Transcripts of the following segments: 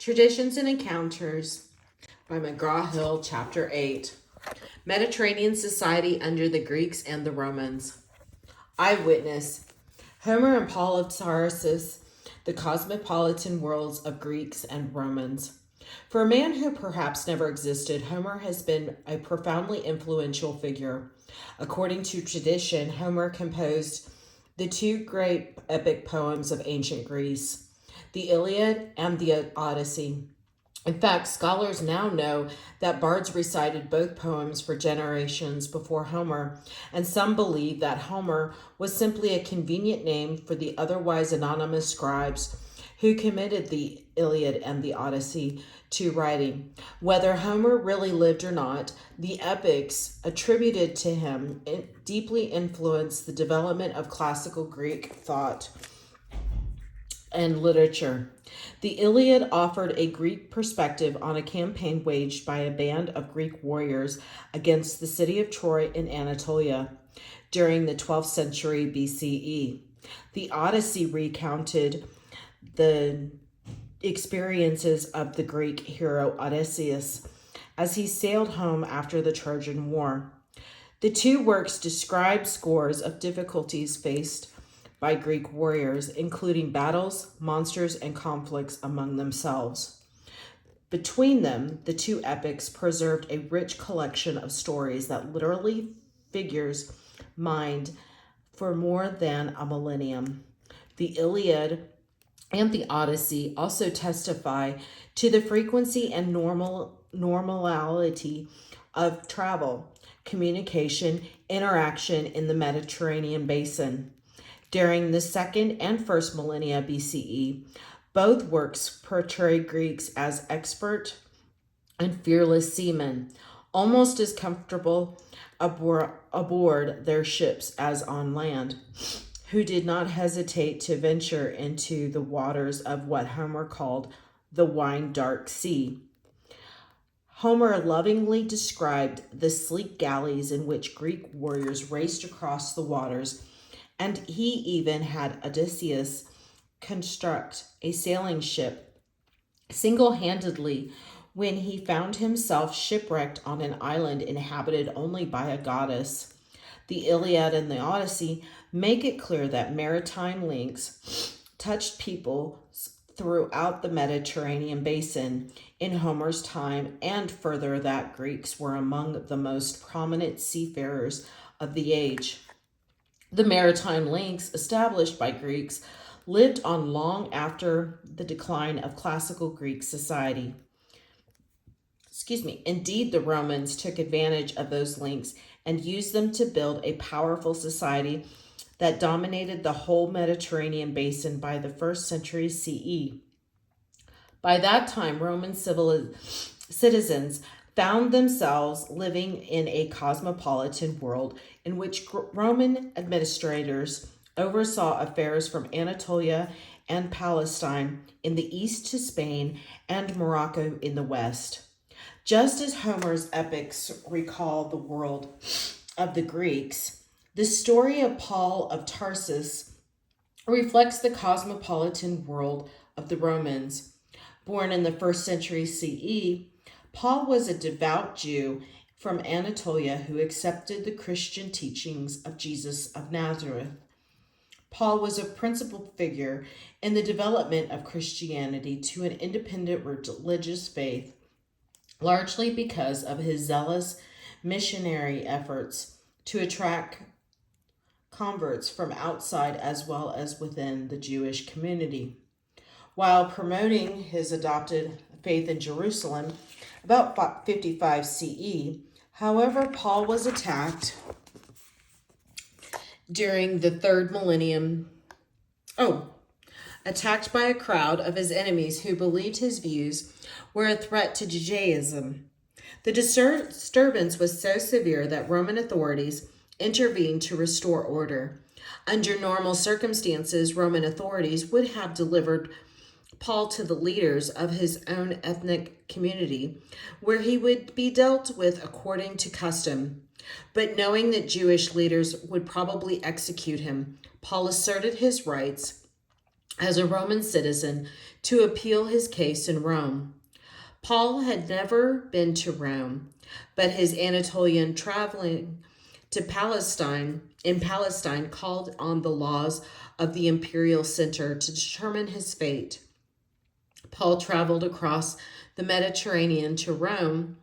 Traditions and Encounters by McGraw, Chapter 8. Mediterranean Society under the Greeks and the Romans. Eyewitness. Homer and Paul of Tarsus, the cosmopolitan worlds of Greeks and Romans. For a man who perhaps never existed, Homer has been a profoundly influential figure. According to tradition, Homer composed the two great epic poems of ancient Greece, the Iliad and the Odyssey. In fact, scholars now know that bards recited both poems for generations before Homer, and some believe that Homer was simply a convenient name for the otherwise anonymous scribes who committed the Iliad and the Odyssey to writing. Whether Homer really lived or not, the epics attributed to him deeply influenced the development of classical Greek thought and literature. The Iliad offered a Greek perspective on a campaign waged by a band of Greek warriors against the city of Troy in Anatolia during the 12th century BCE. The Odyssey recounted the experiences of the Greek hero Odysseus as he sailed home after the Trojan War. The two works describe scores of difficulties faced by Greek warriors, including battles, monsters, and conflicts among themselves. Between them, the two epics preserved a rich collection of stories that literally figures mined for more than a millennium. The Iliad and the Odyssey also testify to the frequency and normality of travel, communication, interaction in the Mediterranean basin. During the second and first millennia BCE, both works portray Greeks as expert and fearless seamen, almost as comfortable aboard their ships as on land, who did not hesitate to venture into the waters of what Homer called the wine-dark sea. Homer lovingly described the sleek galleys in which Greek warriors raced across the waters, and he even had Odysseus construct a sailing ship single-handedly when he found himself shipwrecked on an island inhabited only by a goddess. The Iliad and the Odyssey make it clear that maritime links touched people throughout the Mediterranean basin in Homer's time, and further that Greeks were among the most prominent seafarers of the age. The maritime links established by Greeks lived on long after the decline of classical Greek society. Indeed, the Romans took advantage of those links and used them to build a powerful society that dominated the whole Mediterranean basin by the 1st century CE. By that time, Roman citizens found themselves living in a cosmopolitan world in which Roman administrators oversaw affairs from Anatolia and Palestine in the east to Spain and Morocco in the west. Just as Homer's epics recall the world of the Greeks, the story of Paul of Tarsus reflects the cosmopolitan world of the Romans. Born in the 1st century CE, Paul was a devout Jew from Anatolia who accepted the Christian teachings of Jesus of Nazareth. Paul was a principal figure in the development of Christianity to an independent religious faith, largely because of his zealous missionary efforts to attract converts from outside as well as within the Jewish community. While promoting his adopted faith in Jerusalem about 55 CE, however, Paul was attacked during the 3rd millennium. Attacked by a crowd of his enemies who believed his views were a threat to Judaism. The disturbance was so severe that Roman authorities intervened to restore order. Under normal circumstances, Roman authorities would have delivered Paul to the leaders of his own ethnic community, where he would be dealt with according to custom. But knowing that Jewish leaders would probably execute him, Paul asserted his rights as a Roman citizen to appeal his case in Rome. Paul had never been to Rome, but his Anatolian traveling to Palestine called on the laws of the imperial center to determine his fate. Paul traveled across the Mediterranean to Rome,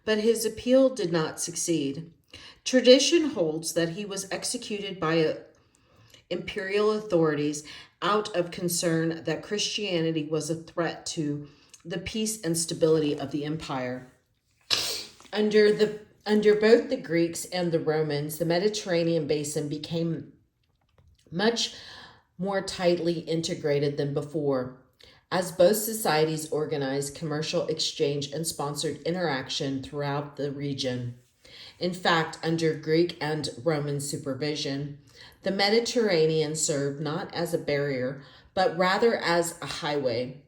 but his appeal did not succeed. Tradition holds that he was executed by imperial authorities out of concern that Christianity was a threat to the peace and stability of the empire. Under both the Greeks and the Romans, the Mediterranean basin became much more tightly integrated than before, as both societies organized commercial exchange and sponsored interaction throughout the region. In fact, under Greek and Roman supervision, the Mediterranean served not as a barrier, but rather as a highway.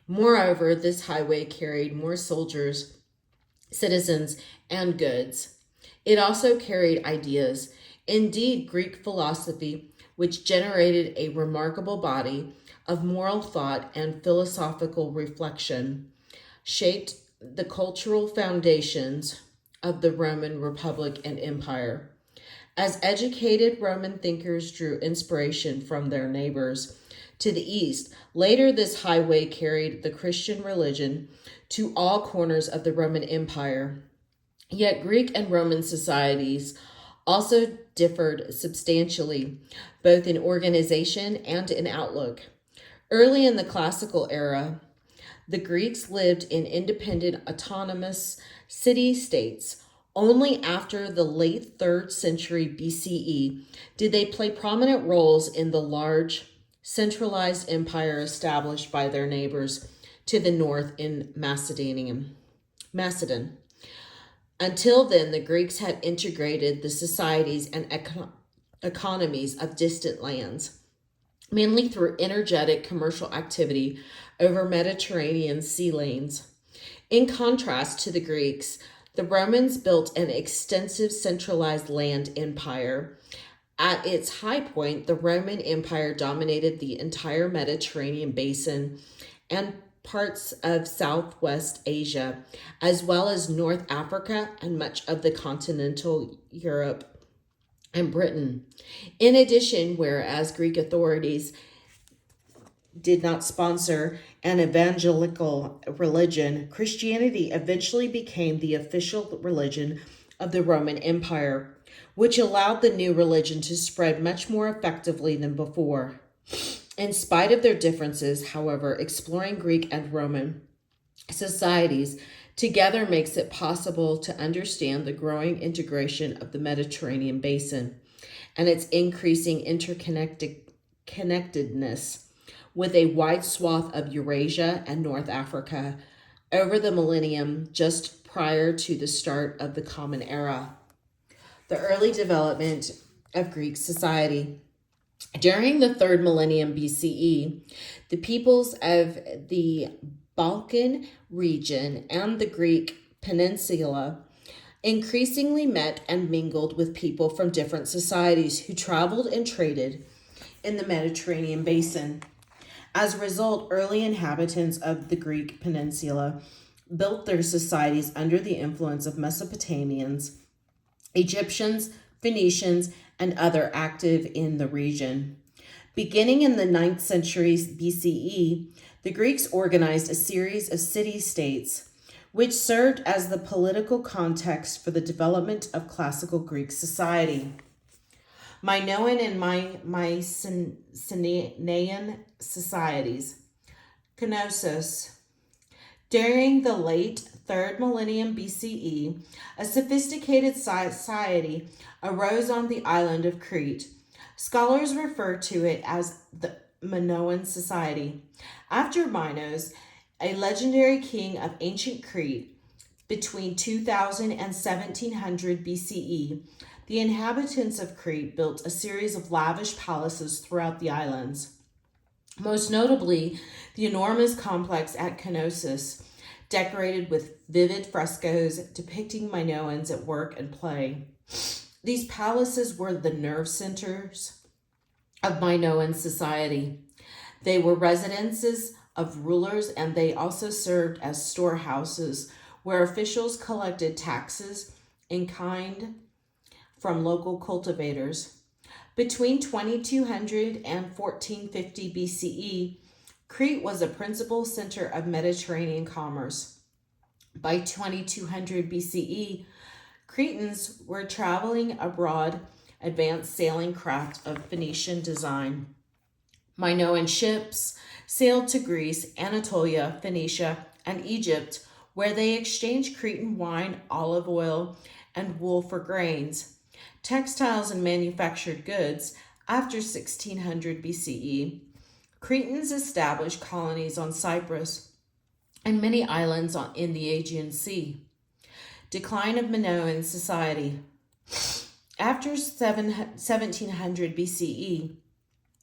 Moreover, this highway carried more soldiers, citizens, and goods. It also carried ideas. Indeed, Greek philosophy, which generated a remarkable body of moral thought and philosophical reflection, shaped the cultural foundations of the Roman Republic and Empire. As educated Roman thinkers drew inspiration from their neighbors to the east, later this highway carried the Christian religion to all corners of the Roman Empire. Yet Greek and Roman societies also differed substantially, both in organization and in outlook. Early in the classical era, the Greeks lived in independent, autonomous city-states. Only after the late 3rd century BCE did they play prominent roles in the large, centralized empire established by their neighbors to the north in Macedon. Until then, the Greeks had integrated the societies and economies of distant lands, mainly through energetic commercial activity over Mediterranean sea lanes. In contrast to the Greeks, the Romans built an extensive centralized land empire. At its high point, the Roman Empire dominated the entire Mediterranean basin and parts of Southwest Asia, as well as North Africa and much of the continental Europe and Britain. In addition, whereas Greek authorities did not sponsor an evangelical religion, Christianity eventually became the official religion of the Roman Empire, which allowed the new religion to spread much more effectively than before. In spite of their differences, however, exploring Greek and Roman societies together makes it possible to understand the growing integration of the Mediterranean basin and its increasing interconnectedness with a wide swath of Eurasia and North Africa over the millennium just prior to the start of the Common Era. The early development of Greek society. During the 3rd millennium BCE, the peoples of the Balkan region and the Greek peninsula increasingly met and mingled with people from different societies who traveled and traded in the Mediterranean basin. As a result, early inhabitants of the Greek peninsula built their societies under the influence of Mesopotamians, Egyptians, Phoenicians, and other active in the region. Beginning in the 9th century BCE, the Greeks organized a series of city-states which served as the political context for the development of classical Greek society. Minoan and Mycenaean societies. Kenosis. During the late 3rd millennium BCE, a sophisticated society arose on the island of Crete. Scholars refer to it as the Minoan Society, after Minos, a legendary king of ancient Crete. Between 2000 and 1700 BCE, the inhabitants of Crete built a series of lavish palaces throughout the islands. Most notably, the enormous complex at Kenosis, decorated with vivid frescoes depicting Minoans at work and play. These palaces were the nerve centers of Minoan society. They were residences of rulers, and they also served as storehouses where officials collected taxes in kind from local cultivators. Between 2200 and 1450 BCE, Crete was a principal center of Mediterranean commerce. By 2200 BCE, Cretans were traveling abroad advanced sailing craft of Phoenician design. Minoan ships sailed to Greece, Anatolia, Phoenicia, and Egypt, where they exchanged Cretan wine, olive oil, and wool for grains, textiles, and manufactured goods. After 1600 BCE, Cretans established colonies on Cyprus and many islands in the Aegean Sea. Decline of Minoan Society. After 1700 BCE,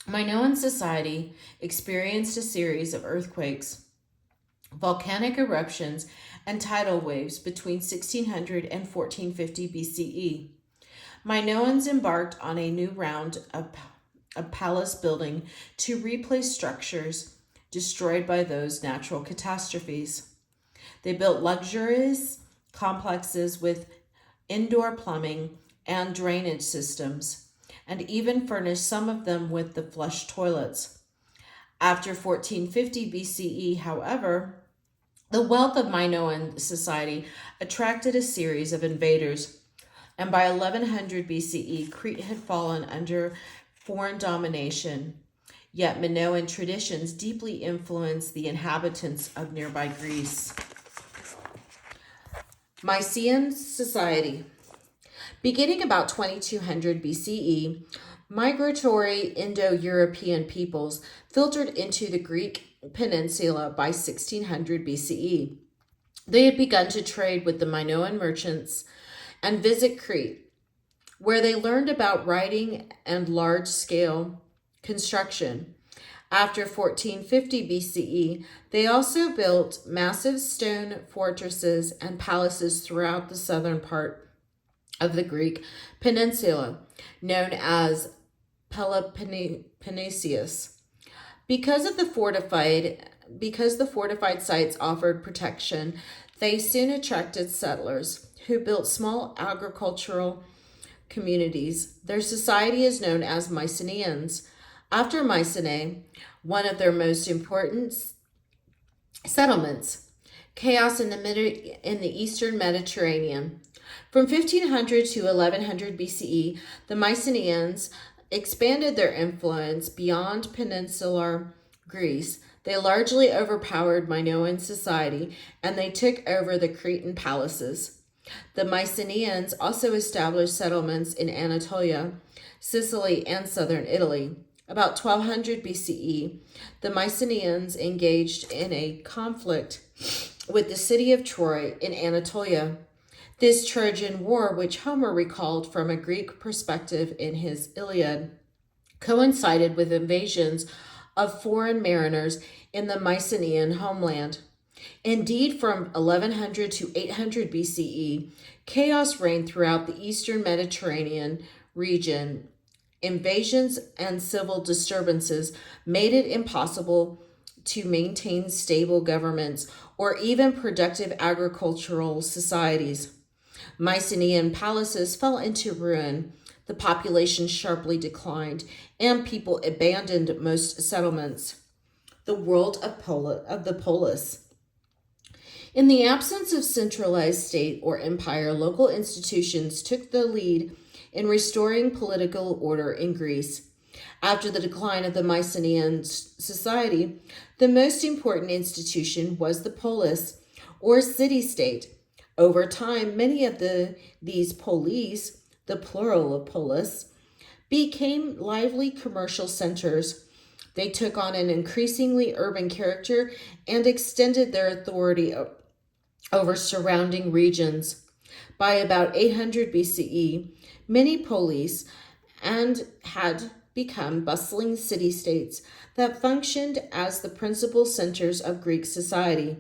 Minoan Society experienced a series of earthquakes, volcanic eruptions, and tidal waves between 1600 and 1450 BCE. Minoans embarked on a new round of palace building to replace structures destroyed by those natural catastrophes. They built luxurious complexes with indoor plumbing and drainage systems, and even furnished some of them with the flush toilets. After 1450 BCE, however, the wealth of Minoan society attracted a series of invaders, and by 1100 BCE, Crete had fallen under foreign domination. Yet Minoan traditions deeply influenced the inhabitants of nearby Greece. Mycean Society. Beginning about 2200 BCE, migratory Indo-European peoples filtered into the Greek peninsula by 1600 BCE. They had begun to trade with the Minoan merchants and visit Crete, where they learned about writing and large-scale construction. After 1450 BCE, they also built massive stone fortresses and palaces throughout the southern part of the Greek peninsula, known as Peloponnesus. Because the fortified sites offered protection, they soon attracted settlers who built small agricultural communities. Their society is known as Mycenaeans, after Mycenae, one of their most important settlements. Chaos in the eastern Mediterranean. From 1500 to 1100 BCE, the Mycenaeans expanded their influence beyond peninsular Greece. They largely overpowered Minoan society, and they took over the Cretan palaces. The Mycenaeans also established settlements in Anatolia, Sicily, and southern Italy. About 1200 BCE, the Mycenaeans engaged in a conflict with the city of Troy in Anatolia. This Trojan War, which Homer recalled from a Greek perspective in his Iliad, coincided with invasions of foreign mariners in the Mycenaean homeland. Indeed, from 1100 to 800 BCE, chaos reigned throughout the eastern Mediterranean region. Invasions and civil disturbances made it impossible to maintain stable governments or even productive agricultural societies. Mycenaean palaces fell into ruin, the population sharply declined, and people abandoned most settlements. The world of the polis. In the absence of centralized state or empire, local institutions took the lead in restoring political order in Greece. After the decline of the Mycenaean society, the most important institution was the polis, or city-state. Over time, many of these polis, the plural of polis, became lively commercial centers. They took on an increasingly urban character and extended their authority over surrounding regions. By about 800 BCE, many polis had become bustling city-states that functioned as the principal centers of Greek society.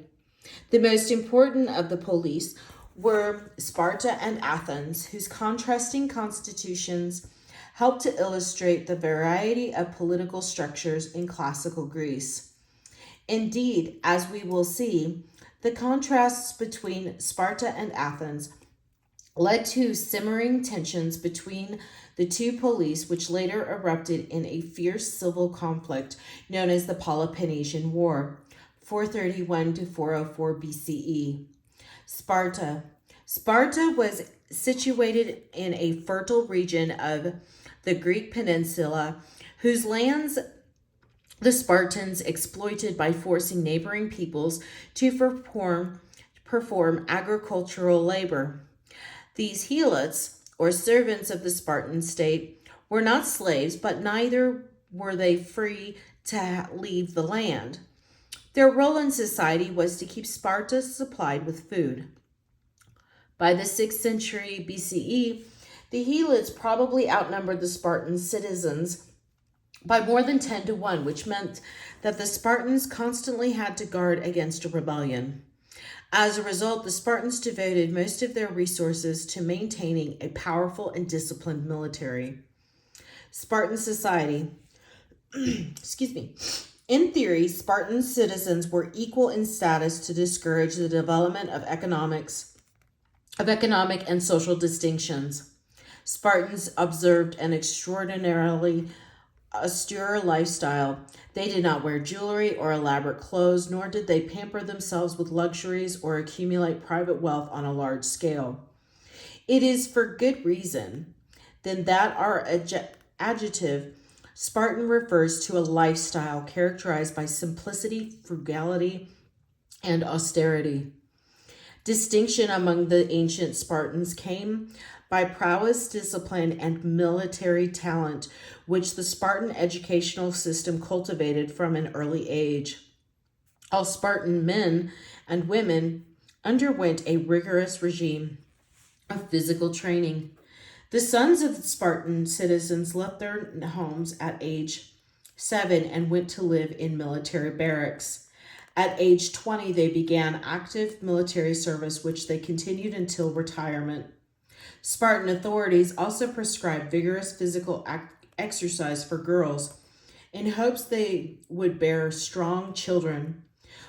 The most important of the polis were Sparta and Athens, whose contrasting constitutions help to illustrate the variety of political structures in classical Greece. Indeed, as we will see, the contrasts between Sparta and Athens led to simmering tensions between the two polies, which later erupted in a fierce civil conflict known as the Peloponnesian War, 431 to 404 BCE. Sparta. Sparta was situated in a fertile region of the Greek peninsula, whose lands the Spartans exploited by forcing neighboring peoples to perform agricultural labor. These helots, or servants of the Spartan state, were not slaves, but neither were they free to leave the land. Their role in society was to keep Sparta supplied with food. By the 6th century BCE, the helots probably outnumbered the Spartan citizens by more than 10 to 1, which meant that the Spartans constantly had to guard against a rebellion. As a result, the Spartans devoted most of their resources to maintaining a powerful and disciplined military. Spartan society. Excuse me. In theory, Spartan citizens were equal in status to discourage the development of economic and social distinctions. Spartans observed an extraordinarily austere lifestyle. They did not wear jewelry or elaborate clothes, nor did they pamper themselves with luxuries or accumulate private wealth on a large scale. It is for good reason, then, that our adjective Spartan refers to a lifestyle characterized by simplicity, frugality, and austerity. Distinction among the ancient Spartans came by prowess, discipline, and military talent, which the Spartan educational system cultivated from an early age. All Spartan men and women underwent a rigorous regime of physical training. The sons of the Spartan citizens left their homes at age 7 and went to live in military barracks. At age 20, they began active military service, which they continued until retirement. Spartan authorities also prescribed vigorous physical exercise for girls in hopes they would bear strong children.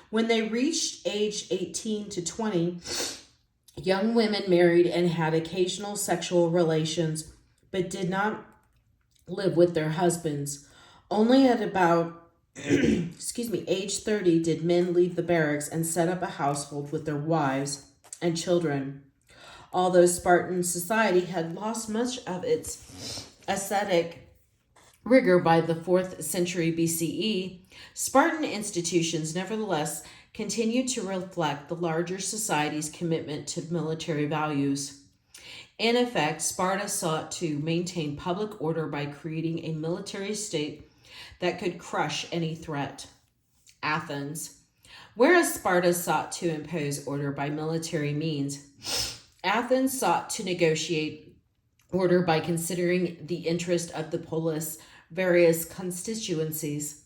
When they reached age 18 to 20, young women married and had occasional sexual relations, but did not live with their husbands. Only at about age 30 did men leave the barracks and set up a household with their wives and children. Although Spartan society had lost much of its ascetic rigor by the 4th century BCE, Spartan institutions nevertheless continued to reflect the larger society's commitment to military values. In effect, Sparta sought to maintain public order by creating a military state that could crush any threat. Athens. Whereas Sparta sought to impose order by military means, Athens sought to negotiate order by considering the interest of the polis' various constituencies.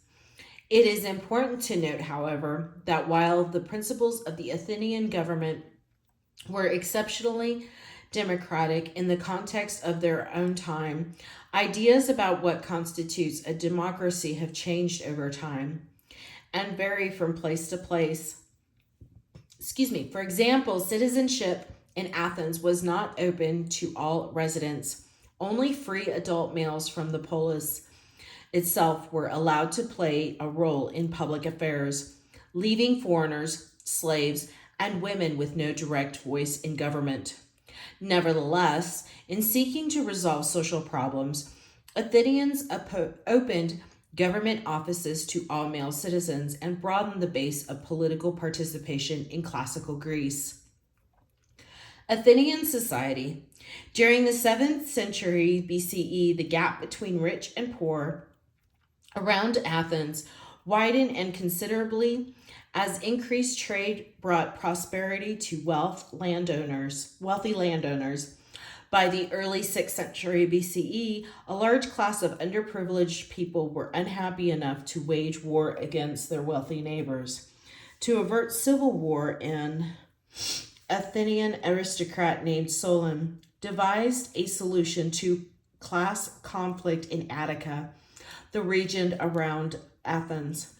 It is important to note, however, that while the principles of the Athenian government were exceptionally democratic in the context of their own time, ideas about what constitutes a democracy have changed over time and vary from place to place. For example, citizenship in Athens was not open to all residents. Only free adult males from the polis itself were allowed to play a role in public affairs, leaving foreigners, slaves, and women with no direct voice in government. Nevertheless, in seeking to resolve social problems, Athenians opened government offices to all male citizens and broadened the base of political participation in classical Greece. Athenian Society. During the 7th century BCE, the gap between rich and poor around Athens widened and considerably as increased trade brought prosperity to wealthy landowners. By the early 6th century BCE, a large class of underprivileged people were unhappy enough to wage war against their wealthy neighbors. To avert civil war, an Athenian aristocrat named Solon devised a solution to class conflict in Attica, the region around Athens.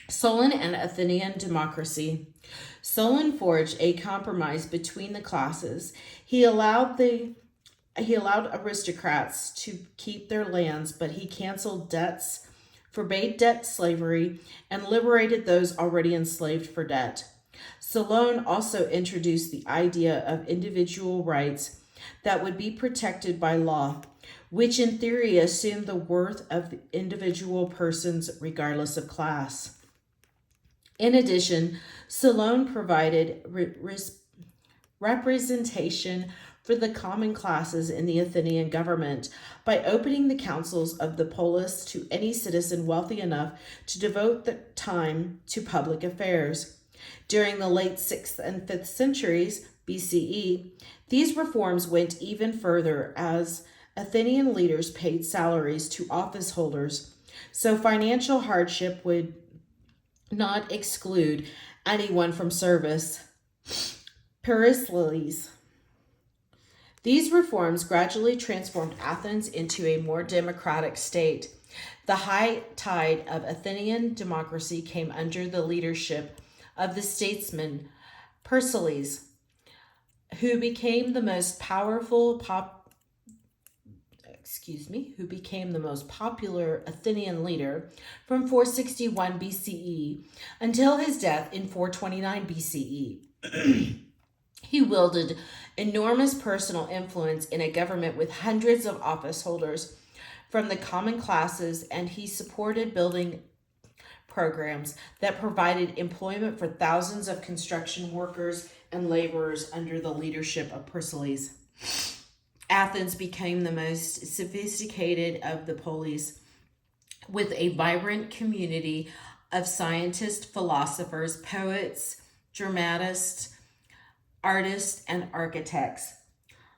Solon and Athenian Democracy. Solon forged a compromise between the classes. He allowed aristocrats to keep their lands, but he canceled debts, forbade debt slavery, and liberated those already enslaved for debt. Solon also introduced the idea of individual rights that would be protected by law, which in theory assumed the worth of individual persons regardless of class. In addition, Solon provided representation for the common classes in the Athenian government by opening the councils of the polis to any citizen wealthy enough to devote the time to public affairs. During the late 6th and 5th centuries BCE, these reforms went even further as Athenian leaders paid salaries to office holders, so financial hardship would not exclude anyone from service. Pericles. These reforms gradually transformed Athens into a more democratic state. The high tide of Athenian democracy came under the leadership of the statesman Pericles, who became the most popular Athenian leader from 461 BCE until his death in 429 BCE. He wielded enormous personal influence in a government with hundreds of office holders from the common classes, and he supported building programs that provided employment for thousands of construction workers and laborers under the leadership of Pericles. Athens became the most sophisticated of the polis, with a vibrant community of scientists, philosophers, poets, dramatists, artists, and architects.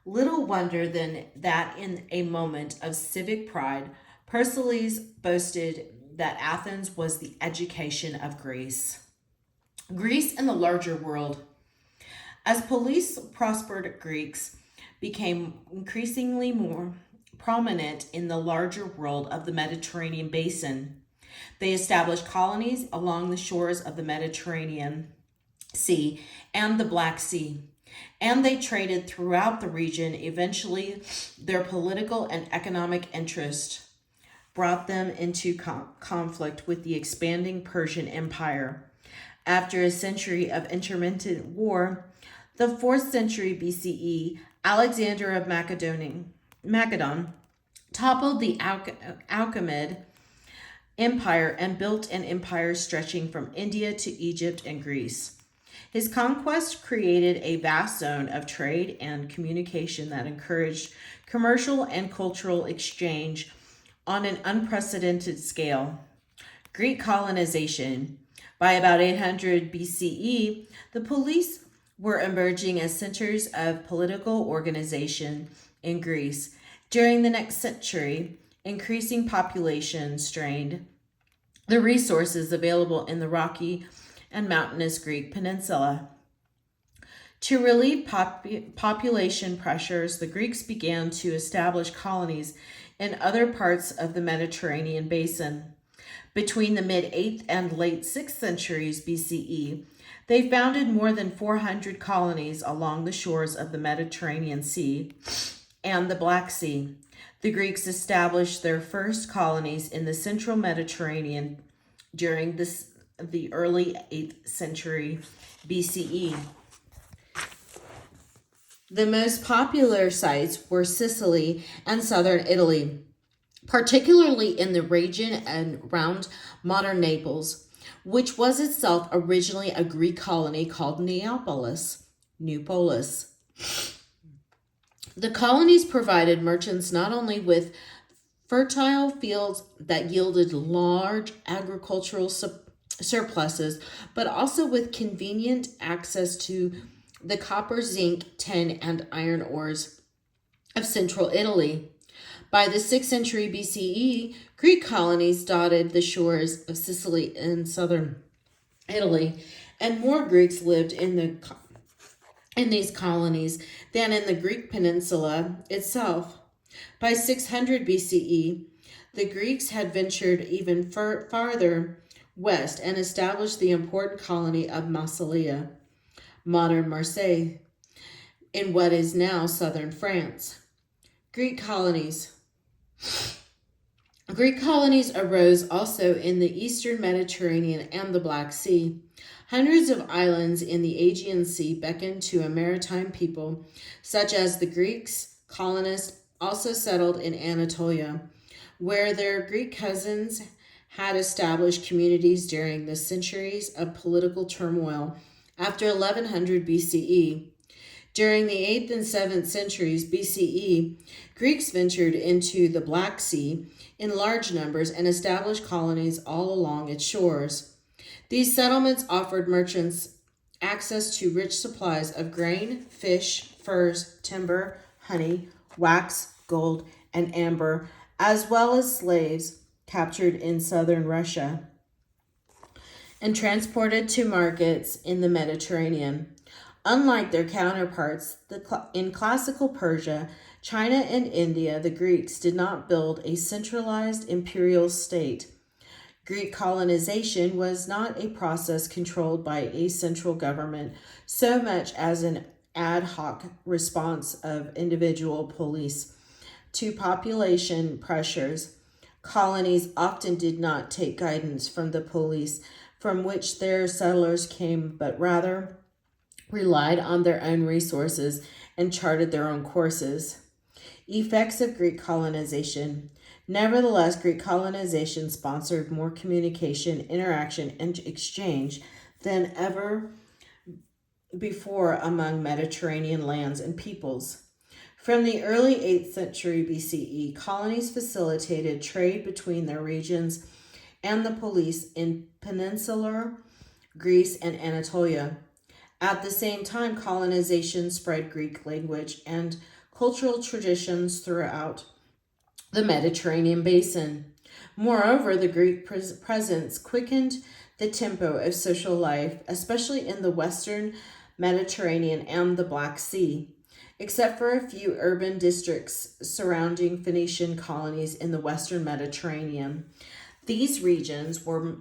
Little wonder then that in a moment of civic pride, Pericles boasted that Athens was the education of Greece. Greece and the larger world. As polis prospered, Greeks became increasingly more prominent in the larger world of the Mediterranean basin. They established colonies along the shores of the Mediterranean Sea and the Black Sea, and they traded throughout the region. Eventually, their political and economic interest brought them into conflict with the expanding Persian Empire. After a century of intermittent war, the 4th century BCE, Alexander of Macedon toppled the Achaemenid Empire and built an empire stretching from India to Egypt and Greece. His conquest created a vast zone of trade and communication that encouraged commercial and cultural exchange on an unprecedented scale. Greek colonization. By about 800 BCE, the polis were emerging as centers of political organization in Greece. During the next century, increasing population strained the resources available in the rocky and mountainous Greek peninsula. To relieve population pressures, the Greeks began to establish colonies in other parts of the Mediterranean basin. Between the mid-8th and late 6th centuries BCE, they founded more than 400 colonies along the shores of the Mediterranean Sea and the Black Sea. The Greeks established their first colonies in the central Mediterranean during the early 8th century BCE. The most popular sites were Sicily and southern Italy, particularly in the region around modern Naples, which was itself originally a Greek colony called Neapolis, New Polis. The colonies provided merchants not only with fertile fields that yielded large agricultural surpluses, but also with convenient access to the copper, zinc, tin, and iron ores of central Italy. By the 6th century BCE, Greek colonies dotted the shores of Sicily and southern Italy, and more Greeks lived in these colonies than in the Greek peninsula itself. By 600 BCE, the Greeks had ventured even farther west and established the important colony of Massalia, modern Marseille, in what is now southern France. Greek colonies. Greek colonies arose also in the eastern Mediterranean and the Black Sea. Hundreds of islands in the Aegean Sea beckoned to a maritime people, such as the Greeks. Colonists also settled in Anatolia, where their Greek cousins had established communities during the centuries of political turmoil after 1100 BCE. During the 8th and 7th centuries BCE, Greeks ventured into the Black Sea in large numbers and established colonies all along its shores. These settlements offered merchants access to rich supplies of grain, fish, furs, timber, honey, wax, gold, and amber, as well as slaves captured in southern Russia and transported to markets in the Mediterranean. Unlike their counterparts in classical Persia, China, and India, the Greeks did not build a centralized imperial state. Greek colonization was not a process controlled by a central government so much as an ad hoc response of individual police to population pressures. Colonies often did not take guidance from the police from which their settlers came, but rather relied on their own resources and charted their own courses. Effects of Greek colonization. Nevertheless, Greek colonization sponsored more communication, interaction, and exchange than ever before among Mediterranean lands and peoples. From the early 8th century BCE, colonies facilitated trade between their regions and the police in peninsular Greece and Anatolia. At the same time, colonization spread Greek language and cultural traditions throughout the Mediterranean basin. Moreover, the Greek presence quickened the tempo of social life, especially in the western Mediterranean and the Black Sea. Except for a few urban districts surrounding Phoenician colonies in the western Mediterranean, these regions were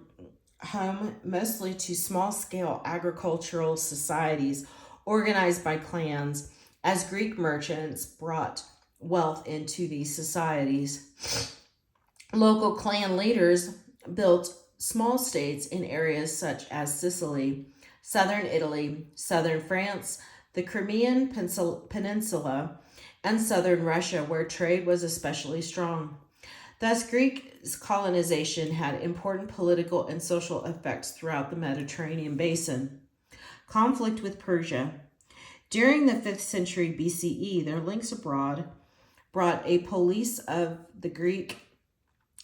home mostly to small-scale agricultural societies organized by clans, as Greek merchants brought wealth into these societies. Local clan leaders built small states in areas such as Sicily, southern Italy, southern France, the Crimean Peninsula, and southern Russia, where trade was especially strong. Thus, Greek colonization had important political and social effects throughout the Mediterranean basin. Conflict with Persia. During the 5th century BCE, their links abroad brought a police of the Greek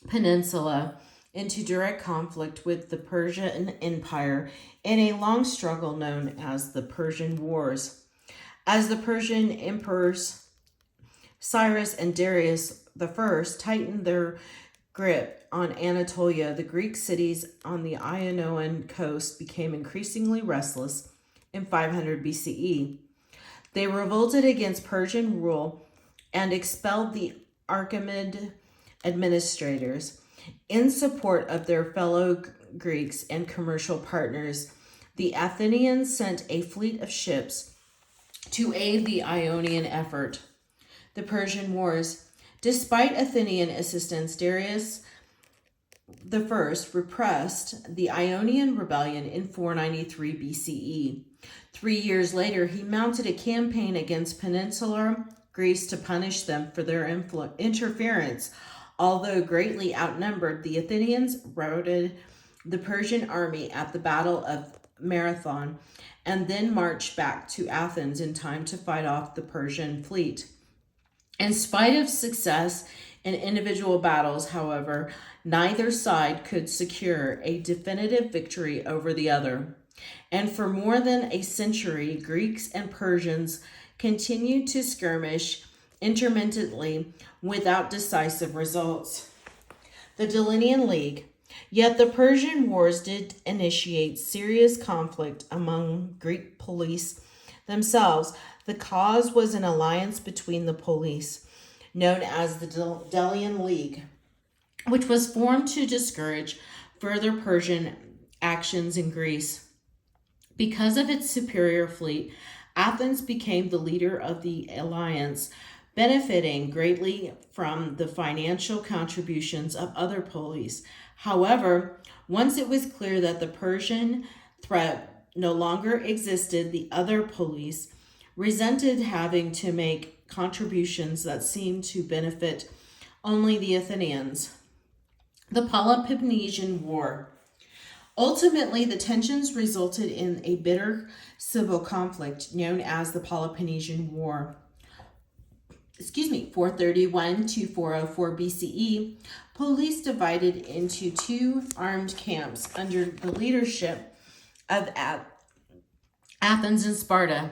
peninsula into direct conflict with the Persian Empire in a long struggle known as the Persian Wars. As the Persian emperors Cyrus and Darius I tightened their grip on Anatolia, the Greek cities on the Ionian coast became increasingly restless in 500 BCE. They revolted against Persian rule and expelled the Achaemenid administrators. In support of their fellow Greeks and commercial partners, the Athenians sent a fleet of ships to aid the Ionian effort. The Persian Wars. Despite Athenian assistance, Darius I repressed the Ionian rebellion in 493 BCE. 3 years later, he mounted a campaign against peninsular Greece to punish them for their interference. Although greatly outnumbered, the Athenians routed the Persian army at the Battle of Marathon and then marched back to Athens in time to fight off the Persian fleet. In spite of success in individual battles, however, neither side could secure a definitive victory over the other. And for more than a century, Greeks and Persians continued to skirmish intermittently without decisive results. The Delinean League. Yet the Persian Wars did initiate serious conflict among Greek police themselves. The cause was an alliance between the police, known as the Delian League, which was formed to discourage further Persian actions in Greece. Because of its superior fleet, Athens became the leader of the alliance, benefiting greatly from the financial contributions of other polies. However, once it was clear that the Persian threat no longer existed, the other polies resented having to make contributions that seemed to benefit only the Athenians. The Polypeptian War. Ultimately, the tensions resulted in a bitter civil conflict known as the Peloponnesian War. 431 to 404 BCE, police divided into two armed camps under the leadership of Athens and Sparta,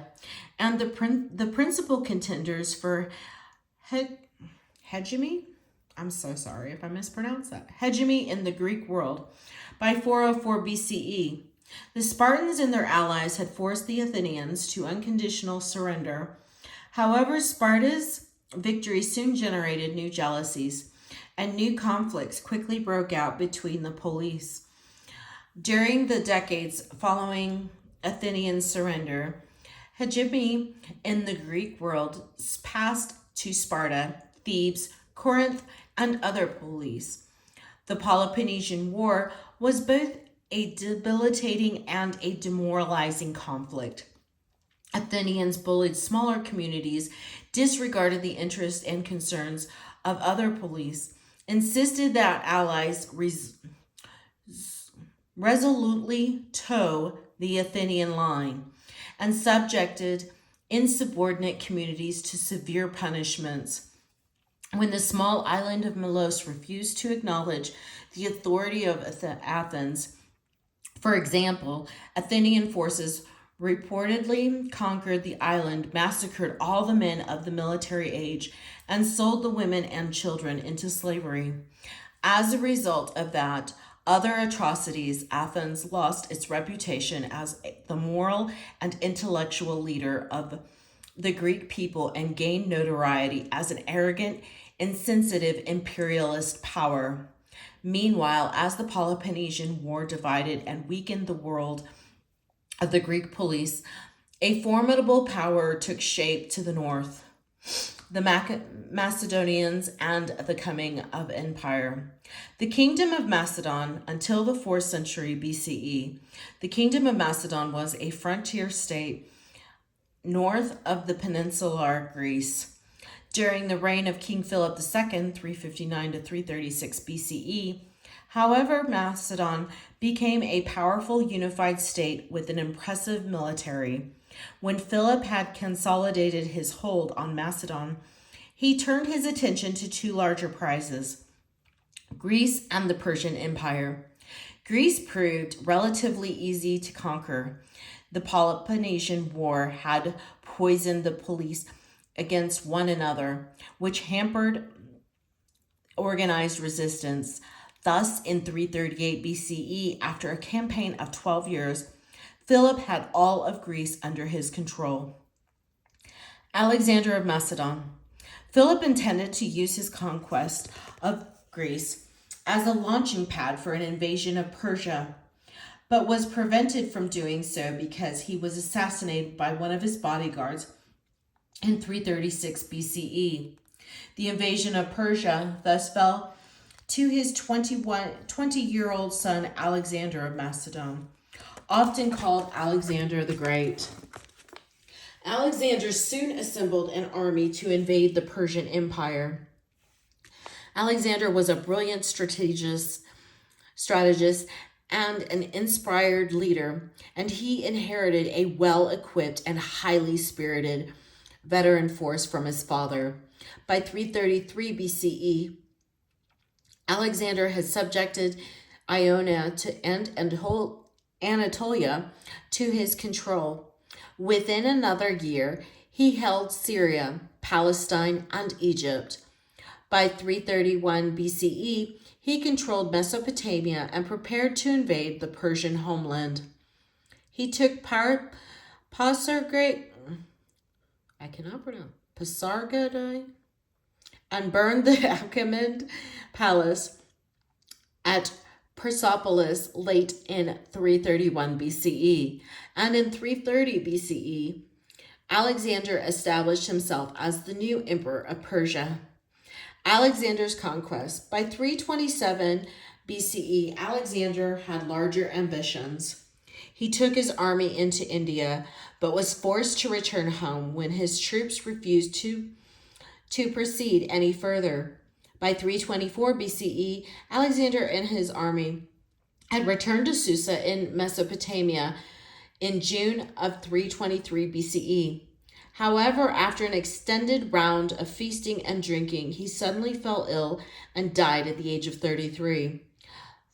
and the principal contenders for hegemony. I'm so sorry if I mispronounced that. Hegemony in the Greek world. By 404 BCE, the Spartans and their allies had forced the Athenians to unconditional surrender. However, Sparta's victory soon generated new jealousies, and new conflicts quickly broke out between the police. During the decades following Athenian surrender, hegemony in the Greek world passed to Sparta, Thebes, Corinth, and other polies. The Peloponnesian War was both a debilitating and a demoralizing conflict. Athenians bullied smaller communities, disregarded the interests and concerns of other polies, insisted that allies resolutely toe the Athenian line, and subjected insubordinate communities to severe punishments. When the small island of Melos refused to acknowledge the authority of Athens, for example, Athenian forces reportedly conquered the island, massacred all the men of the military age, and sold the women and children into slavery. As a result of that, other atrocities, Athens lost its reputation as the moral and intellectual leader of the Greek people and gained notoriety as an arrogant, insensitive imperialist power. Meanwhile, as the Peloponnesian War divided and weakened the world of the Greek police, a formidable power took shape to the north, the Macedonians and the coming of empire. The kingdom of Macedon until the 4th century BCE. The kingdom of Macedon was a frontier state north of the peninsular Greece. During the reign of King Philip II, 359 to 336 BCE, however, Macedon became a powerful unified state with an impressive military. When Philip had consolidated his hold on Macedon, he turned his attention to two larger prizes, Greece and the Persian Empire. Greece proved relatively easy to conquer. The Peloponnesian War had poisoned the police against one another, which hampered organized resistance. Thus, in 338 BCE, after a campaign of 12 years, Philip had all of Greece under his control. Alexander of Macedon. Philip intended to use his conquest of Greece as a launching pad for an invasion of Persia, but was prevented from doing so because he was assassinated by one of his bodyguards in 336 BCE. The invasion of Persia thus fell to his 20-year-old son Alexander of Macedon, often called Alexander the Great. Alexander soon assembled an army to invade the Persian Empire. Alexander was a brilliant strategist and an inspired leader, and he inherited a well-equipped and highly spirited veteran force from his father. By 333 BCE, Alexander had subjected Ionia and Anatolia to his control. Within another year, he held Syria, Palestine, and Egypt. By 331 BCE, he controlled Mesopotamia and prepared to invade the Persian homeland. He took Pasargadae and burned the Achaemenid palace at Persepolis late in 331 BCE. And in 330 BCE, Alexander established himself as the new emperor of Persia. Alexander's conquest. By 327 BCE, Alexander had larger ambitions. He took his army into India, but was forced to return home when his troops refused to proceed any further. By 324 BCE, Alexander and his army had returned to Susa in Mesopotamia in June of 323 BCE. However, after an extended round of feasting and drinking, he suddenly fell ill and died at the age of 33.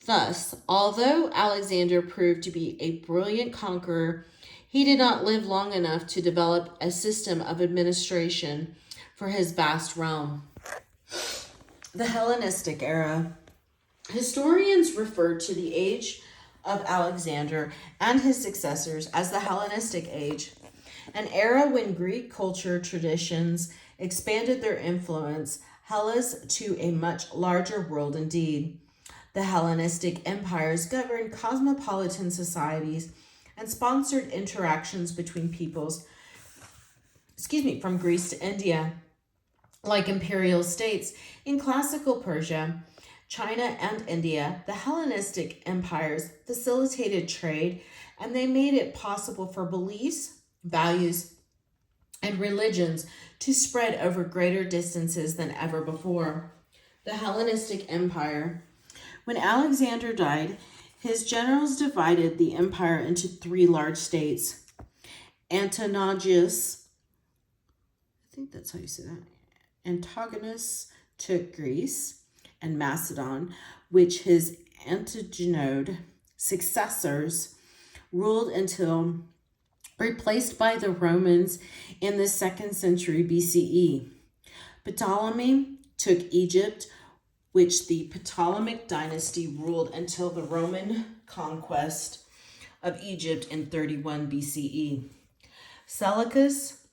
Thus, although Alexander proved to be a brilliant conqueror, he did not live long enough to develop a system of administration for his vast realm. The Hellenistic Era. Historians refer to the age of Alexander and his successors as the Hellenistic Age, an era when Greek culture traditions expanded their influence, Hellas to a much larger world indeed. The Hellenistic Empires governed cosmopolitan societies and sponsored interactions between peoples, from Greece to India. Like imperial states in classical Persia, China, and India, the Hellenistic empires facilitated trade, and they made it possible for beliefs, values, and religions to spread over greater distances than ever before. The Hellenistic Empire. When Alexander died, his generals divided the empire into three large states. Antigonus, I think that's how you say that. Antigonus took Greece and Macedon, which his Anti-Jonad successors ruled until replaced by the Romans in the 2nd century BCE. Ptolemy took Egypt, which the Ptolemaic dynasty ruled until the Roman conquest of Egypt in 31 BCE. Seleucus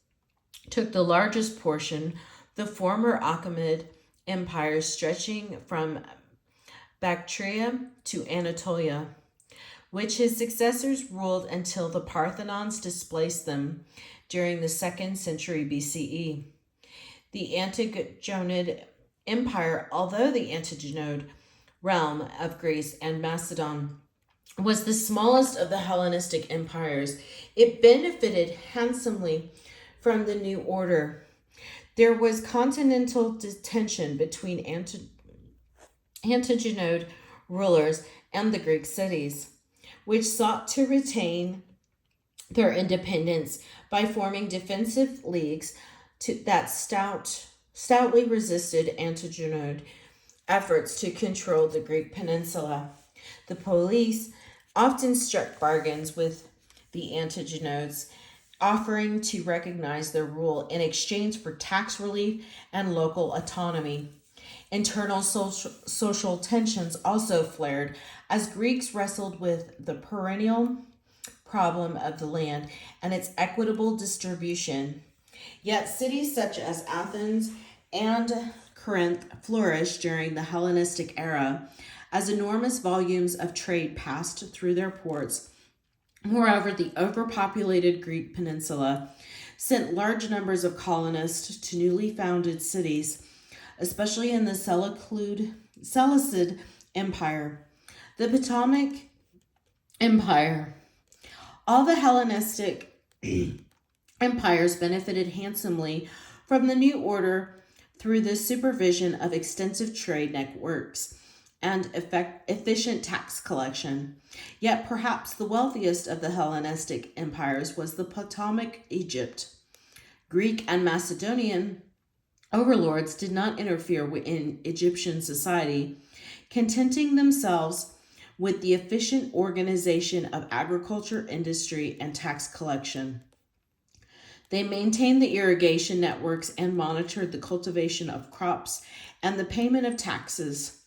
took the largest portion, the former Achaemenid Empire stretching from Bactria to Anatolia, which his successors ruled until the Parthenons displaced them during the 2nd century BCE. The Anti-Jonad Empire, although the Anti-Jonad realm of Greece and Macedon was the smallest of the Hellenistic empires, it benefited handsomely from the new order. There was continental tension between Anti-Jonad rulers and the Greek cities, which sought to retain their independence by forming defensive leagues that stoutly resisted Anti-Jonad efforts to control the Greek peninsula. The police often struck bargains with the Anti-Jonads, offering to recognize their rule in exchange for tax relief and local autonomy. Internal social tensions also flared as Greeks wrestled with the perennial problem of the land and its equitable distribution. Yet cities such as Athens and Corinth flourished during the Hellenistic era as enormous volumes of trade passed through their ports. Moreover, the overpopulated Greek peninsula sent large numbers of colonists to newly founded cities, especially in the Seleucid Empire, the Ptolemaic Empire. All the Hellenistic empires benefited handsomely from the new order through the supervision of extensive trade networks and efficient tax collection. Yet perhaps the wealthiest of the Hellenistic empires was the Ptolemaic Egypt. Greek and Macedonian overlords did not interfere in Egyptian society, contenting themselves with the efficient organization of agriculture, industry, and tax collection. They maintained the irrigation networks and monitored the cultivation of crops and the payment of taxes.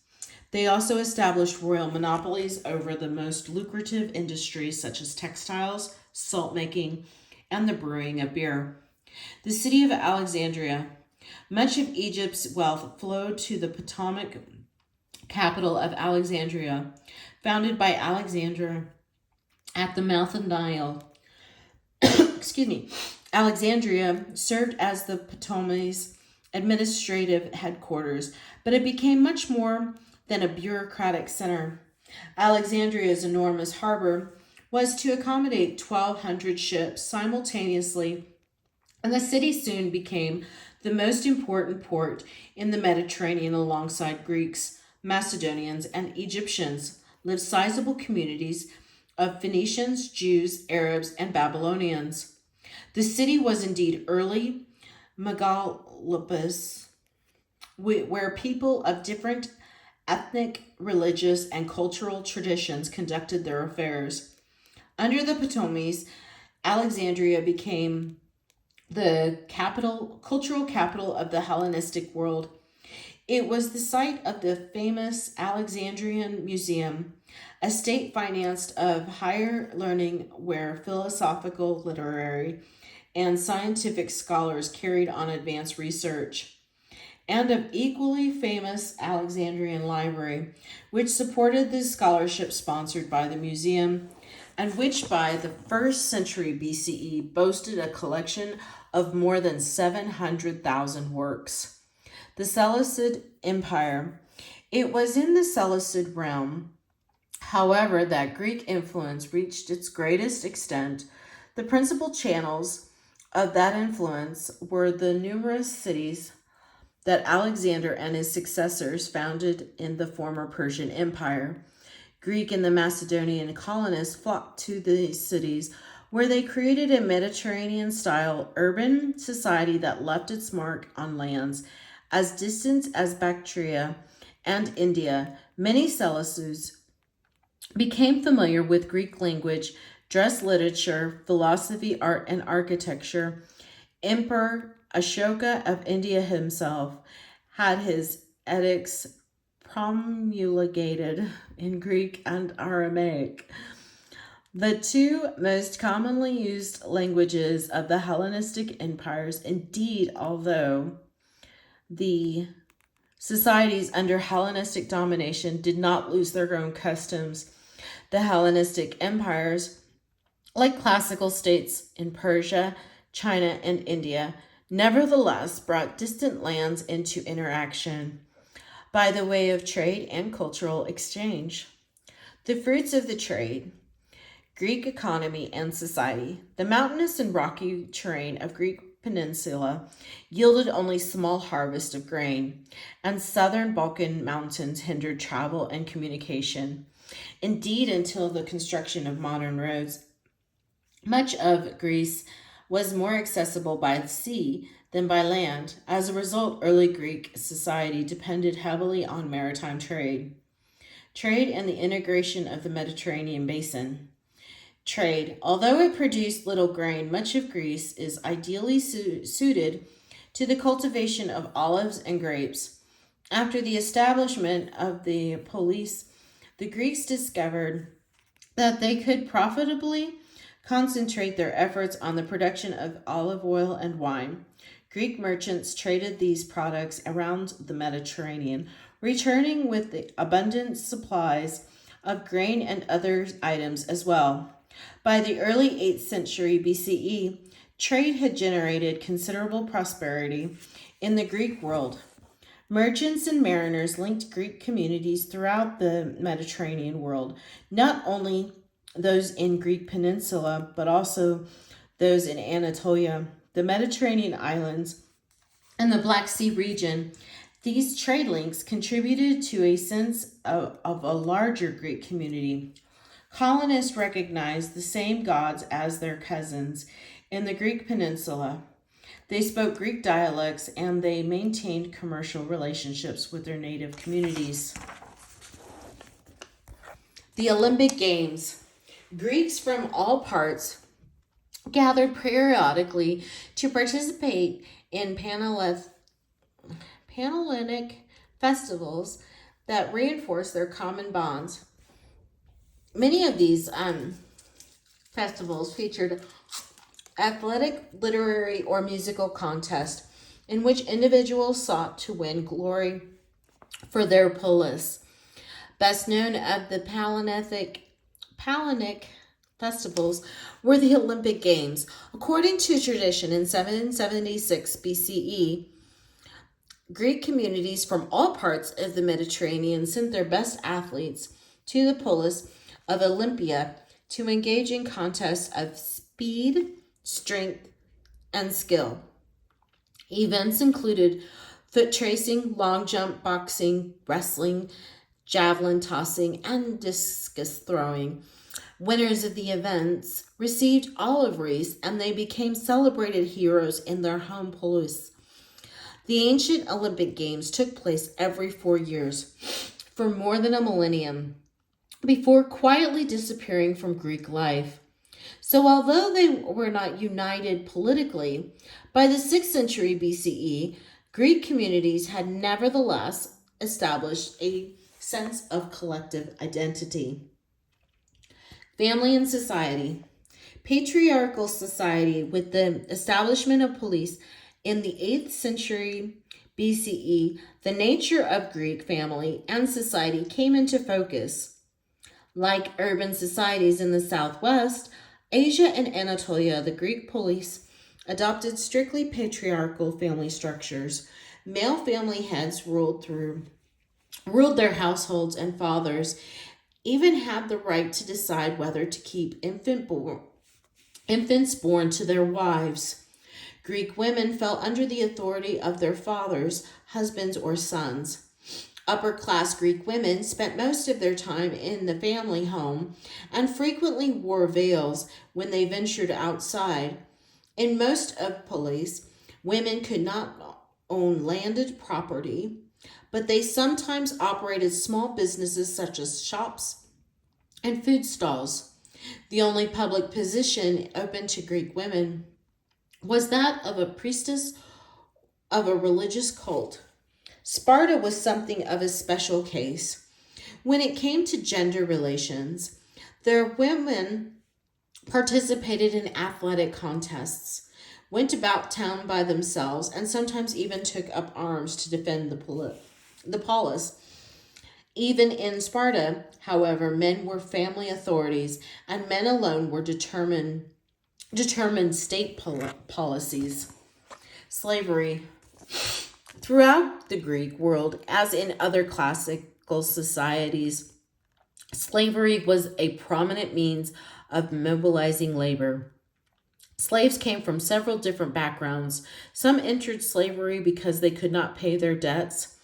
They also established royal monopolies over the most lucrative industries such as textiles, salt making, and the brewing of beer. The city of Alexandria, Much of Egypt's wealth flowed to the Potomac capital of Alexandria, founded by Alexander at the mouth of Nile. Excuse me. Alexandria served as the Ptolemy's administrative headquarters, but it became much more than a bureaucratic center. Alexandria's enormous harbor was to accommodate 1,200 ships simultaneously, and the city soon became the most important port in the Mediterranean. Alongside Greeks, Macedonians, and Egyptians lived sizable communities of Phoenicians, Jews, Arabs, and Babylonians. The city was indeed early megalopolis, where people of different ethnic, religious, and cultural traditions conducted their affairs. Under the Ptolemies, Alexandria became the cultural capital of the Hellenistic world. It was the site of the famous Alexandrian Museum, a state-financed of higher learning where philosophical, literary, and scientific scholars carried on advanced research, and of equally famous Alexandrian Library, which supported the scholarship sponsored by the museum, and which by the 1st century BCE boasted a collection of more than 700,000 works. The Seleucid Empire. It was in the Seleucid realm, however, that Greek influence reached its greatest extent. The principal channels of that influence were the numerous cities that Alexander and his successors founded in the former Persian Empire. Greek and the Macedonian colonists flocked to these cities, where they created a Mediterranean-style urban society that left its mark on lands as distant as Bactria and India. Many Seleucids became familiar with Greek language, dress, literature, philosophy, art, and architecture. Emperor Ashoka of India himself had his edicts promulgated in Greek and Aramaic, the two most commonly used languages of the Hellenistic empires. Indeed, although the societies under Hellenistic domination did not lose their own customs, the Hellenistic empires, like classical states in Persia, China, and India, nevertheless brought distant lands into interaction by the way of trade and cultural exchange. The fruits of the trade, Greek economy and society. The mountainous and rocky terrain of Greek peninsula yielded only small harvest of grain, and southern Balkan mountains hindered travel and communication. Indeed, until the construction of modern roads, much of Greece was more accessible by sea than by land. As a result, early Greek society depended heavily on maritime trade. Trade and the integration of the Mediterranean basin. Trade. Although it produced little grain, much of Greece is ideally suited to the cultivation of olives and grapes. After the establishment of the polis, the Greeks discovered that they could profitably concentrate their efforts on the production of olive oil and wine. Greek merchants traded these products around the Mediterranean, returning with the abundant supplies of grain and other items as well. By the early 8th century BCE, trade had generated considerable prosperity in the Greek world. Merchants and mariners linked Greek communities throughout the Mediterranean world, not only those in Greek peninsula, but also those in Anatolia, the Mediterranean islands, and the Black Sea region. These trade links contributed to a sense of a larger Greek community. Colonists recognized the same gods as their cousins in the Greek peninsula. They spoke Greek dialects, and they maintained commercial relationships with their native communities. The Olympic Games. Greeks from all parts gathered periodically to participate in Panhellenic festivals that reinforced their common bonds. Many of these festivals featured athletic, literary, or musical contests in which individuals sought to win glory for their polis. Best known of the Pallenic festivals were the Olympic Games. According to tradition, in 776 BCE, Greek communities from all parts of the Mediterranean sent their best athletes to the polis of Olympia to engage in contests of speed, strength, and skill. Events included foot tracing, long jump, boxing, wrestling, javelin tossing, and discus throwing. Winners of the events received olive wreaths, and they became celebrated heroes in their home polis. The ancient Olympic Games took place every 4 years for more than a millennium before quietly disappearing from Greek life. So although they were not united politically, by the 6th century BCE, Greek communities had nevertheless established a sense of collective identity. Family and society. Patriarchal society, with the establishment of police in the 8th century BCE, the nature of Greek family and society came into focus. Like urban societies in the southwest, Asia and Anatolia, the Greek police adopted strictly patriarchal family structures. Male family heads ruled their households, and fathers even had the right to decide whether to keep infants born to their wives. Greek women fell under the authority of their fathers, husbands, or sons. Upper-class Greek women spent most of their time in the family home and frequently wore veils when they ventured outside. In most of polis, women could not own landed property, but they sometimes operated small businesses such as shops and food stalls. The only public position open to Greek women was that of a priestess of a religious cult. Sparta was something of a special case. When it came to gender relations, their women participated in athletic contests, went about town by themselves, and sometimes even took up arms to defend the polis. Even in Sparta, however, men were family authorities, and men alone were determined state policies. Slavery. Throughout the Greek world, as in other classical societies, slavery was a prominent means of mobilizing labor. Slaves came from several different backgrounds. Some entered slavery because they could not pay their debts.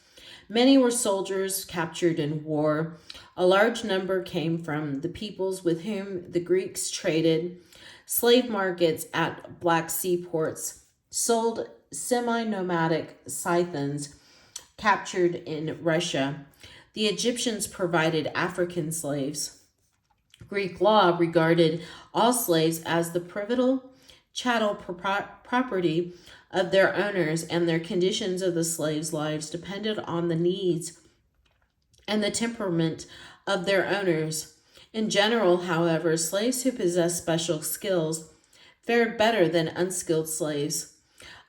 Many were soldiers captured in war. A large number came from the peoples with whom the Greeks traded. Slave markets at Black Sea ports sold semi-nomadic Scythians captured in Russia. The Egyptians provided African slaves. Greek law regarded all slaves as the pivotal chattel property of their owners, and their conditions of the slaves' lives depended on the needs and the temperament of their owners. In general, however, slaves who possessed special skills fared better than unskilled slaves.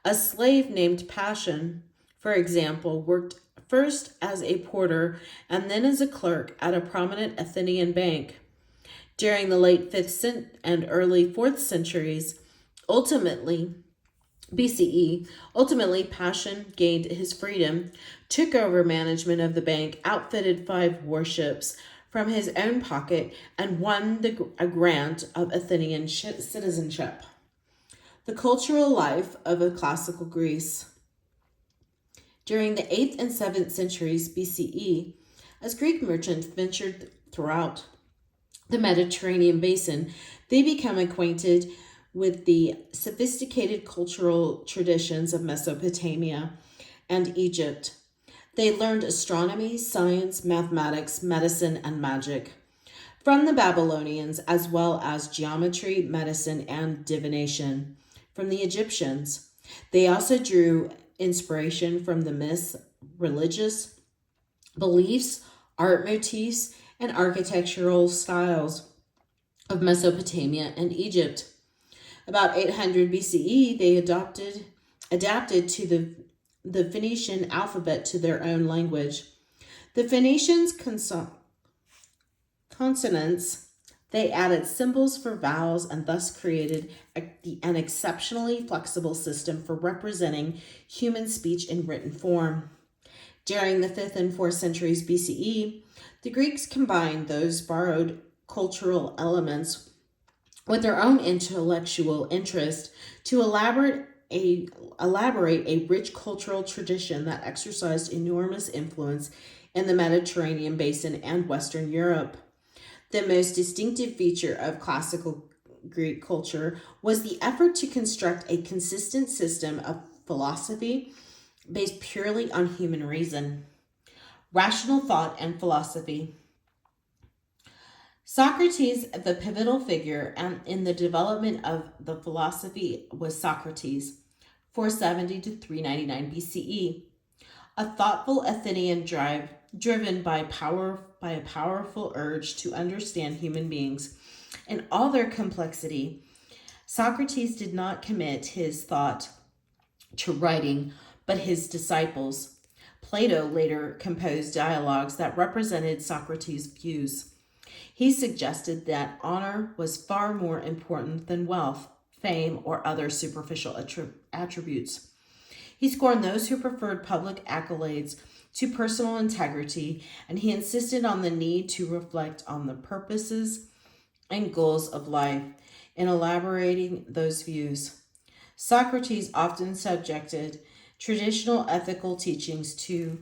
A slave named Passion, for example, worked first as a porter and then as a clerk at a prominent Athenian bank. During the late 5th and early 4th centuries, BCE, Passion gained his freedom, took over management of the bank, outfitted 5 warships from his own pocket, and won a grant of Athenian citizenship. The cultural life of a classical Greece. During the 8th and 7th centuries BCE, as Greek merchants ventured throughout the Mediterranean basin, they became acquainted with the sophisticated cultural traditions of Mesopotamia and Egypt. They learned astronomy, science, mathematics, medicine, and magic from the Babylonians, as well as geometry, medicine, and divination from the Egyptians. They also drew inspiration from the myths, religious beliefs, art motifs, and architectural styles of Mesopotamia and Egypt. About 800 BCE, they adopted adapted to the Phoenician alphabet to their own language. The Phoenicians' consonants, they added symbols for vowels and thus created an exceptionally flexible system for representing human speech in written form. During the 5th and 4th centuries BCE, the Greeks combined those borrowed cultural elements with their own intellectual interest to elaborate a rich cultural tradition that exercised enormous influence in the Mediterranean basin and Western Europe. The most distinctive feature of classical Greek culture was the effort to construct a consistent system of philosophy based purely on human reason, rational thought, and philosophy. Socrates, the pivotal figure in the development of the philosophy, was Socrates, 470 to 399 BCE, a thoughtful Athenian driven by a powerful urge to understand human beings in all their complexity. Socrates did not commit his thought to writing, but his disciples. Plato later composed dialogues that represented Socrates' views. He suggested that honor was far more important than wealth, fame, or other superficial attributes. He scorned those who preferred public accolades to personal integrity, and he insisted on the need to reflect on the purposes and goals of life in elaborating those views. Socrates often subjected traditional ethical teachings to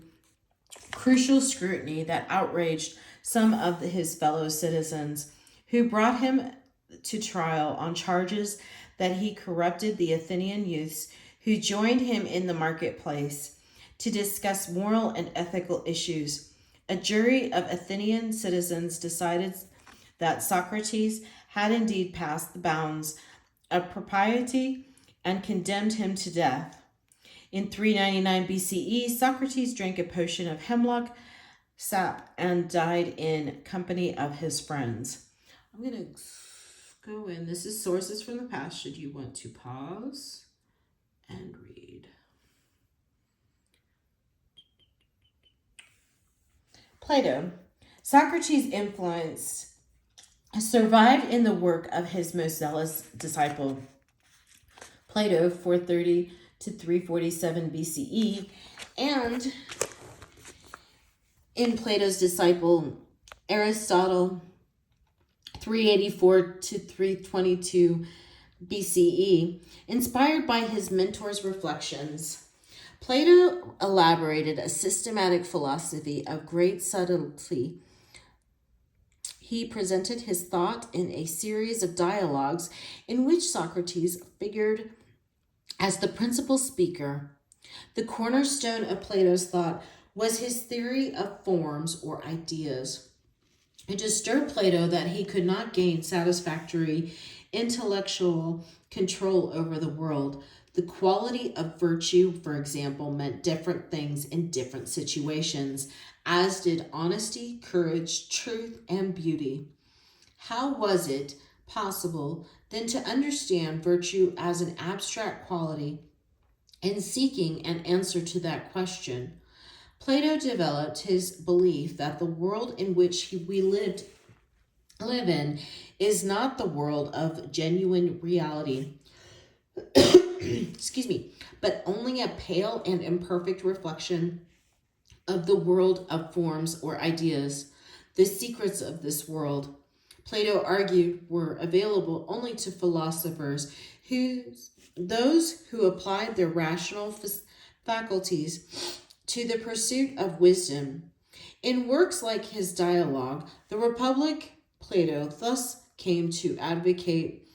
crucial scrutiny that outraged some of his fellow citizens, who brought him to trial on charges that he corrupted the Athenian youths who joined him in the marketplace to discuss moral and ethical issues. A jury of Athenian citizens decided that Socrates had indeed passed the bounds of propriety and condemned him to death. In 399 BCE, Socrates drank a potion of hemlock sap and died in company of his friends. I'm going to go in. This is sources from the past, should you want to pause and read. Plato. Socrates' influence survived in the work of his most zealous disciple, Plato, 430 to 347 BCE, and in Plato's disciple Aristotle, 384 to 322 BCE, inspired by his mentor's reflections. Plato elaborated a systematic philosophy of great subtlety. He presented his thought in a series of dialogues in which Socrates figured as the principal speaker. The cornerstone of Plato's thought was his theory of forms or ideas. It disturbed Plato that he could not gain satisfactory intellectual control over the world. The quality of virtue, for example, meant different things in different situations, as did honesty, courage, truth, and beauty. How was it possible then to understand virtue as an abstract quality and seeking an answer to that question? Plato developed his belief that the world in which we live in is not the world of genuine reality, but only a pale and imperfect reflection of the world of forms or ideas. The secrets of this world, Plato argued, were available only to philosophers, those who applied their rational faculties to the pursuit of wisdom. In works like his dialogue, The Republic, Plato thus came to advocate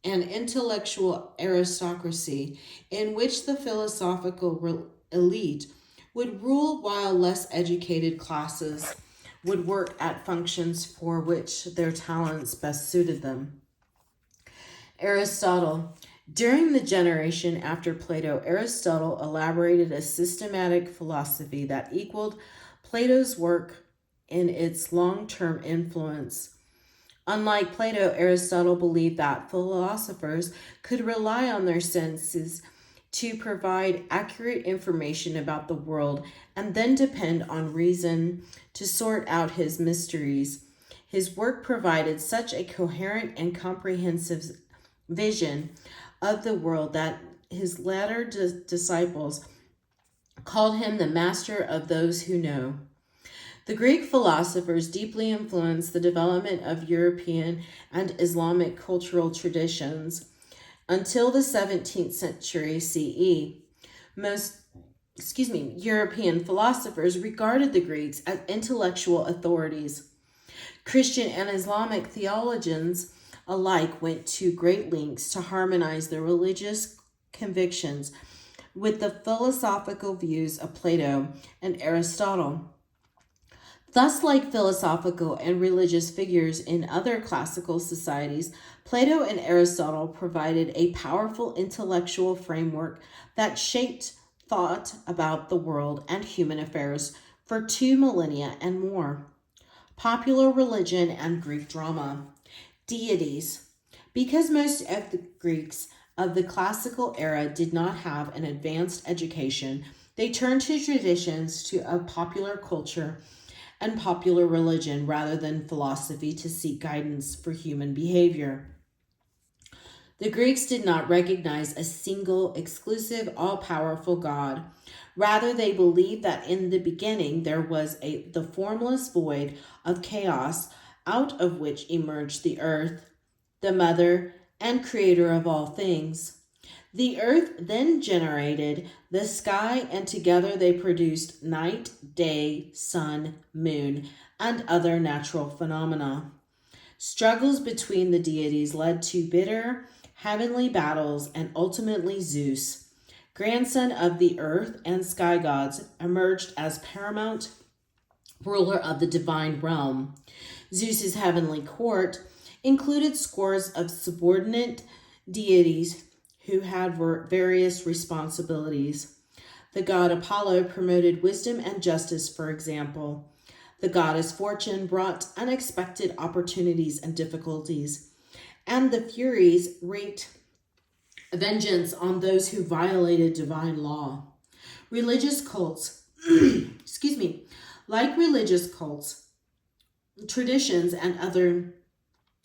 an intellectual aristocracy in which the philosophical elite would rule while less educated classes would work at functions for which their talents best suited them. Aristotle. During the generation after Plato, Aristotle elaborated a systematic philosophy that equaled Plato's work in its long-term influence. Unlike Plato, Aristotle believed that philosophers could rely on their senses to provide accurate information about the world and then depend on reason to sort out his mysteries. His work provided such a coherent and comprehensive vision of the world that his latter disciples called him the master of those who know. The Greek philosophers deeply influenced the development of European and Islamic cultural traditions. Until the 17th century CE, most European philosophers regarded the Greeks as intellectual authorities. Christian and Islamic theologians alike went to great lengths to harmonize their religious convictions with the philosophical views of Plato and Aristotle. Thus, like philosophical and religious figures in other classical societies, Plato and Aristotle provided a powerful intellectual framework that shaped thought about the world and human affairs for 2 millennia and more. Popular religion and Greek drama. Deities. Because most of the Greeks of the classical era did not have an advanced education, they turned to traditions of popular culture and popular religion rather than philosophy to seek guidance for human behavior. The Greeks did not recognize a single, exclusive, all-powerful God. Rather, they believed that in the beginning there was the formless void of chaos out of which emerged the earth, the mother and creator of all things. The earth then generated the sky, and together they produced night, day, sun, moon, and other natural phenomena. Struggles between the deities led to bitter heavenly battles, and ultimately Zeus, grandson of the earth and sky gods, emerged as paramount ruler of the divine realm. Zeus's heavenly court included scores of subordinate deities who had various responsibilities. The god Apollo promoted wisdom and justice, for example. The goddess Fortune brought unexpected opportunities and difficulties, and the Furies wreaked vengeance on those who violated divine law. Religious cults, like religious cults, traditions, and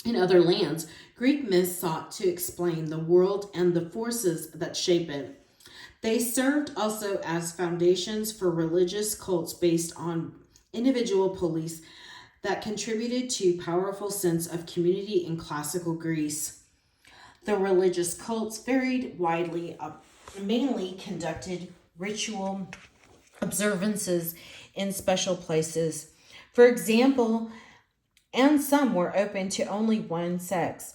in other lands, Greek myths sought to explain the world and the forces that shape it. They served also as foundations for religious cults based on individual beliefs that contributed to a powerful sense of community in classical Greece. The religious cults varied widely, mainly conducted ritual observances in special places. For example, and some were open to only one sex.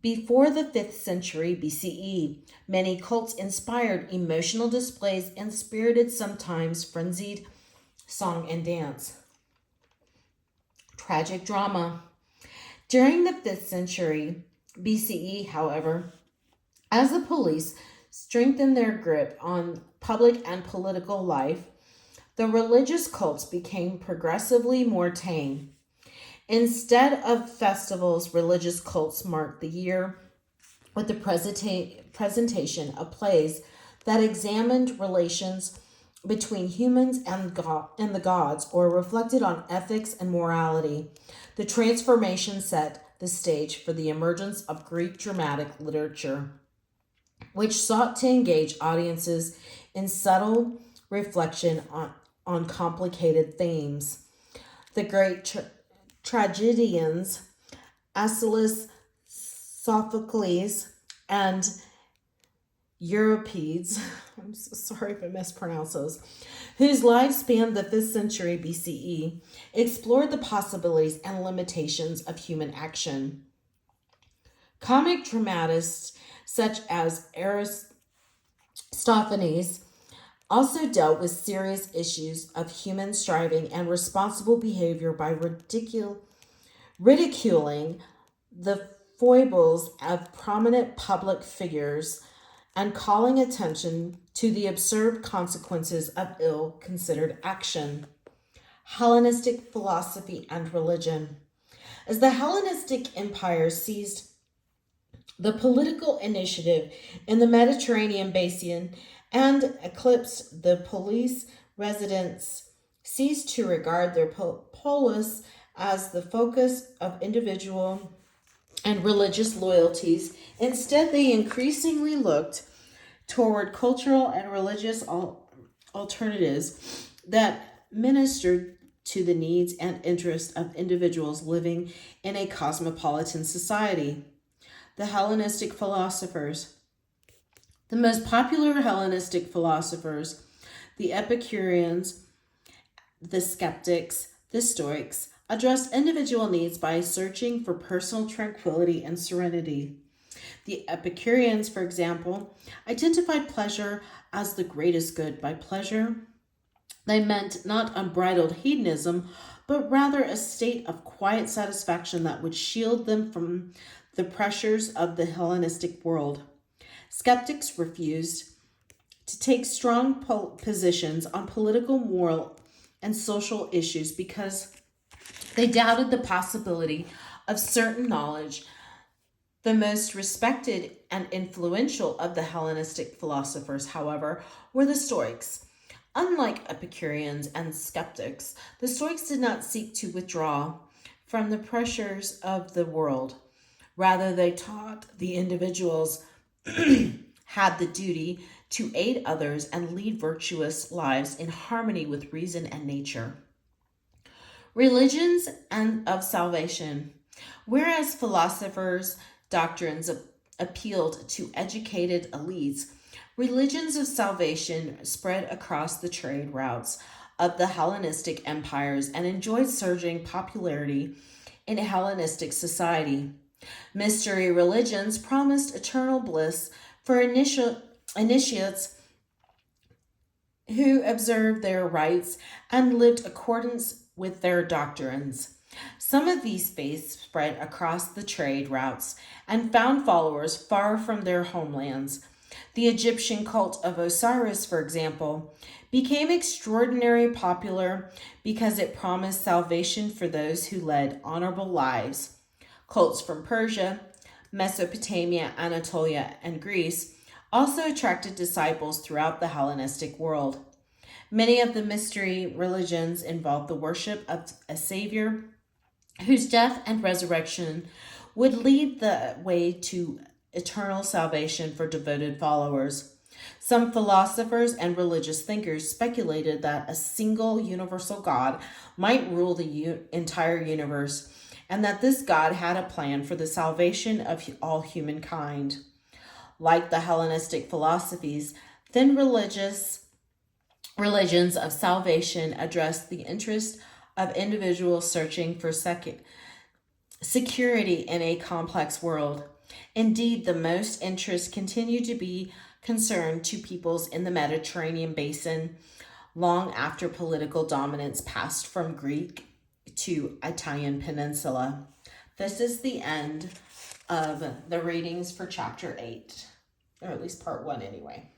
Before the 5th century BCE, many cults inspired emotional displays and spirited, sometimes frenzied, song and dance. Tragic drama. During the 5th century BCE, however, as the police strengthened their grip on public and political life, the religious cults became progressively more tame. Instead of festivals, religious cults marked the year with the presentation of plays that examined relations between humans and the gods, or reflected on ethics and morality. The transformation set the stage for the emergence of Greek dramatic literature, which sought to engage audiences in subtle reflection on complicated themes. The great tragedians, Aeschylus, Sophocles, and Euripides, I'm so sorry if I mispronounce those, whose lives spanned the 5th century BCE, explored the possibilities and limitations of human action. Comic dramatists such as Aristophanes also dealt with serious issues of human striving and responsible behavior by ridiculing the foibles of prominent public figures and calling attention to the absurd consequences of ill-considered action. Hellenistic philosophy and religion. As the Hellenistic Empire seized the political initiative in the Mediterranean basin and eclipsed the police residents, ceased to regard their polis as the focus of individual and religious loyalties. Instead, they increasingly looked toward cultural and religious alternatives that ministered to the needs and interests of individuals living in a cosmopolitan society. The Hellenistic philosophers. The most popular Hellenistic philosophers, the Epicureans, the Skeptics, the Stoics, addressed individual needs by searching for personal tranquility and serenity. The Epicureans, for example, identified pleasure as the greatest good. By pleasure, they meant not unbridled hedonism, but rather a state of quiet satisfaction that would shield them from the pressures of the Hellenistic world. Skeptics refused to take strong positions on political, moral, and social issues because they doubted the possibility of certain knowledge. The most respected and influential of the Hellenistic philosophers, however, were the Stoics. Unlike Epicureans and Skeptics, the Stoics did not seek to withdraw from the pressures of the world. Rather, they taught the individuals had the duty to aid others and lead virtuous lives in harmony with reason and nature. Religions and of salvation. Whereas philosophers' doctrines appealed to educated elites, religions of salvation spread across the trade routes of the Hellenistic empires and enjoyed surging popularity in Hellenistic society. Mystery religions promised eternal bliss for initiates who observed their rites and lived accordance with their doctrines. Some of these faiths spread across the trade routes and found followers far from their homelands. The Egyptian cult of Osiris, for example, became extraordinarily popular because it promised salvation for those who led honorable lives. Cults from Persia, Mesopotamia, Anatolia, and Greece also attracted disciples throughout the Hellenistic world. Many of the mystery religions involved the worship of a savior whose death and resurrection would lead the way to eternal salvation for devoted followers. Some philosophers and religious thinkers speculated that a single universal God might rule the entire universe, and that this God had a plan for the salvation of all humankind. Like the Hellenistic philosophies, then religions of salvation addressed the interest of individuals searching for security in a complex world. Indeed, the most interest continued to be concerned to peoples in the Mediterranean basin long after political dominance passed from Greek to Italian peninsula. This is the end of the readings for chapter 8, or at least part 1 anyway.